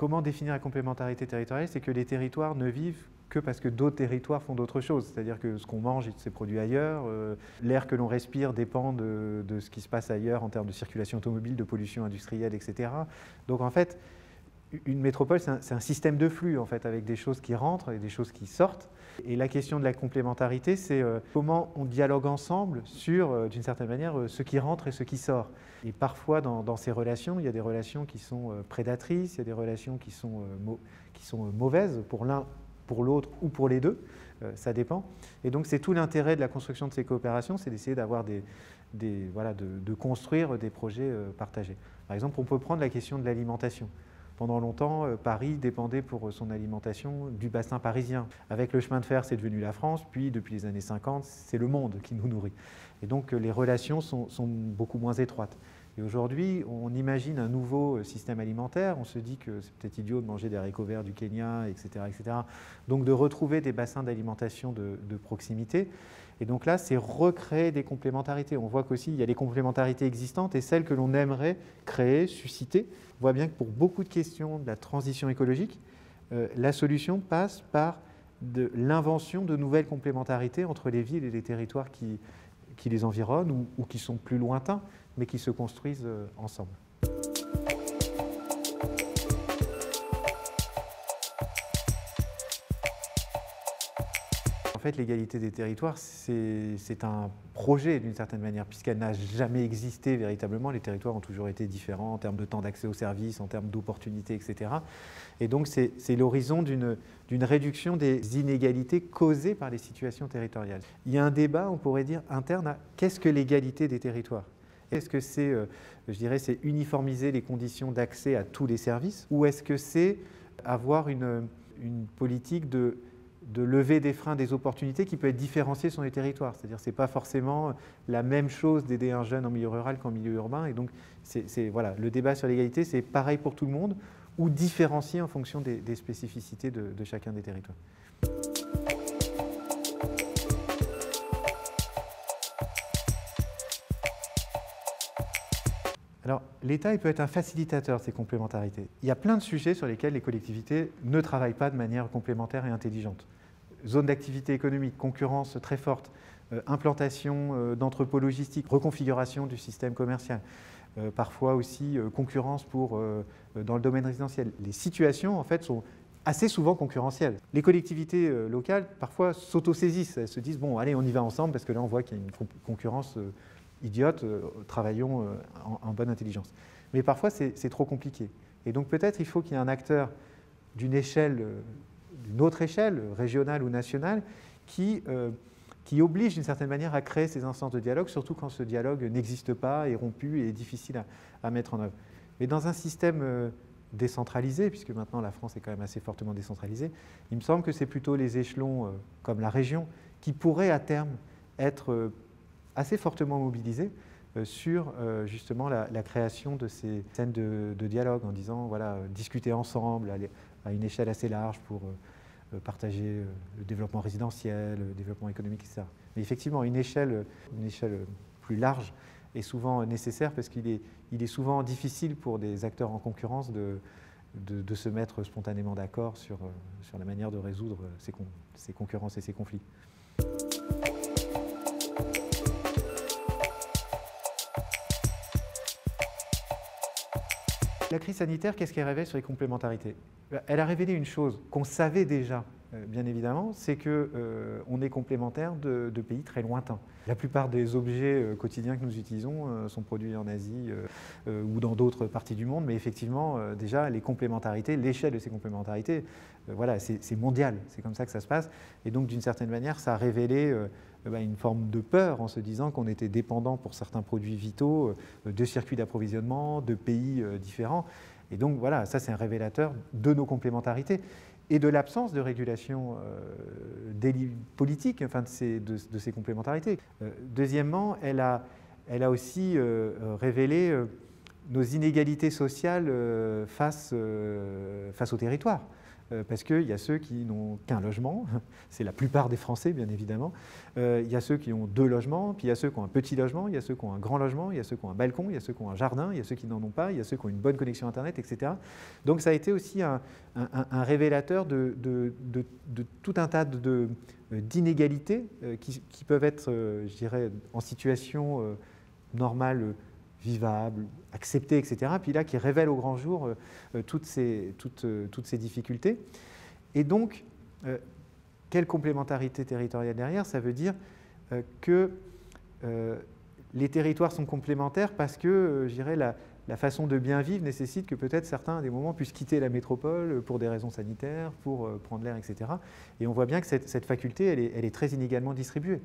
Comment définir la complémentarité territoriale? C'est que les territoires ne vivent que parce que d'autres territoires font d'autres choses. C'est-à-dire que ce qu'on mange, c'est produit ailleurs. L'air que l'on respire dépend de ce qui se passe ailleurs en termes de circulation automobile, de pollution industrielle, etc. Donc en fait, une métropole, c'est un système de flux, en fait, avec des choses qui rentrent et des choses qui sortent. Et la question de la complémentarité, c'est comment on dialogue ensemble sur, d'une certaine manière, ce qui rentre et ce qui sort. Et parfois, dans ces relations, il y a des relations qui sont prédatrices, il y a des relations qui sont mauvaises pour l'un, pour l'autre ou pour les deux, ça dépend. Et donc, c'est tout l'intérêt de la construction de ces coopérations, c'est d'essayer d'avoir de construire des projets partagés. Par exemple, on peut prendre la question de l'alimentation. Pendant longtemps, Paris dépendait pour son alimentation du bassin parisien. Avec le chemin de fer, c'est devenu la France, puis depuis les années 50, c'est le monde qui nous nourrit. Et donc les relations sont beaucoup moins étroites. Et aujourd'hui, on imagine un nouveau système alimentaire, on se dit que c'est peut-être idiot de manger des haricots verts du Kenya, etc., etc. Donc de retrouver des bassins d'alimentation de proximité. Et donc là, c'est recréer des complémentarités. On voit qu'aussi, il y a des complémentarités existantes et celles que l'on aimerait créer, susciter. On voit bien que pour beaucoup de questions de la transition écologique, la solution passe par l'invention de nouvelles complémentarités entre les villes et les territoires qui les environnent ou qui sont plus lointains, mais qui se construisent ensemble. En fait, l'égalité des territoires, c'est un projet d'une certaine manière, puisqu'elle n'a jamais existé véritablement. Les territoires ont toujours été différents en termes de temps d'accès aux services, en termes d'opportunités, etc. Et donc, c'est l'horizon d'une réduction des inégalités causées par les situations territoriales. Il y a un débat, on pourrait dire, interne à qu'est-ce que l'égalité des territoires? Est-ce que c'est, je dirais, c'est uniformiser les conditions d'accès à tous les services, ou est-ce que c'est avoir une politique de lever des freins, des opportunités qui peut être différenciée sur les territoires. C'est-à-dire que ce n'est pas forcément la même chose d'aider un jeune en milieu rural qu'en milieu urbain. Et donc, voilà, le débat sur l'égalité, c'est pareil pour tout le monde ou différencié en fonction des spécificités de chacun des territoires. Alors, l'État peut être un facilitateur de ces complémentarités. Il y a plein de sujets sur lesquels les collectivités ne travaillent pas de manière complémentaire et intelligente. Zone d'activité économique, concurrence très forte, implantation d'entrepôts logistiques, reconfiguration du système commercial, parfois aussi concurrence dans le domaine résidentiel. Les situations, en fait, sont assez souvent concurrentielles. Les collectivités locales, parfois, s'autosaisissent. Elles se disent, bon, allez, on y va ensemble, parce que là, on voit qu'il y a une concurrence idiote, travaillons en bonne intelligence. Mais parfois, c'est trop compliqué. Et donc, peut-être, il faut qu'il y ait un acteur d'une autre échelle, régionale ou nationale, qui oblige d'une certaine manière à créer ces instances de dialogue, surtout quand ce dialogue n'existe pas, est rompu et est difficile à mettre en œuvre. Mais dans un système décentralisé, puisque maintenant la France est quand même assez fortement décentralisée, il me semble que c'est plutôt les échelons comme la région qui pourraient à terme être assez fortement mobilisés sur justement la création de ces scènes de dialogue en disant, voilà, discuter ensemble à une échelle assez large pour partager le développement résidentiel, le développement économique, etc. Mais effectivement, une échelle plus large est souvent nécessaire parce qu'il est souvent difficile pour des acteurs en concurrence de se mettre spontanément d'accord sur la manière de résoudre ces concurrences et ces conflits. La crise sanitaire, qu'est-ce qu'elle révèle sur les complémentarités? Elle a révélé une chose qu'on savait déjà, bien évidemment, c'est qu'on est complémentaires de pays très lointains. La plupart des objets quotidiens que nous utilisons sont produits en Asie ou dans d'autres parties du monde, mais effectivement, déjà, les complémentarités, l'échelle de ces complémentarités, voilà, c'est mondial, c'est comme ça que ça se passe. Et donc, d'une certaine manière, ça a révélé une forme de peur en se disant qu'on était dépendant pour certains produits vitaux de circuits d'approvisionnement, de pays différents. Et donc voilà, ça c'est un révélateur de nos complémentarités et de l'absence de régulation politique enfin, de ces complémentarités. Deuxièmement, elle a aussi révélé nos inégalités sociales face au territoire. parce qu'il y a ceux qui n'ont qu'un logement, c'est la plupart des Français bien évidemment, il y a ceux qui ont 2 logements, puis il y a ceux qui ont un petit logement, il y a ceux qui ont un grand logement, il y a ceux qui ont un balcon, il y a ceux qui ont un jardin, il y a ceux qui n'en ont pas, il y a ceux qui ont une bonne connexion Internet, etc. Donc ça a été aussi un révélateur de tout un tas d'inégalités qui peuvent être, je dirais, en situation normale, vivable, acceptée, etc. Puis là, qui révèle au grand jour toutes ces difficultés. Et donc, quelle complémentarité territoriale derrière? Ça veut dire que les territoires sont complémentaires parce que, je dirais, la façon de bien vivre nécessite que peut-être certains, à des moments, puissent quitter la métropole pour des raisons sanitaires, pour prendre l'air, etc. Et on voit bien que cette faculté, elle est très inégalement distribuée.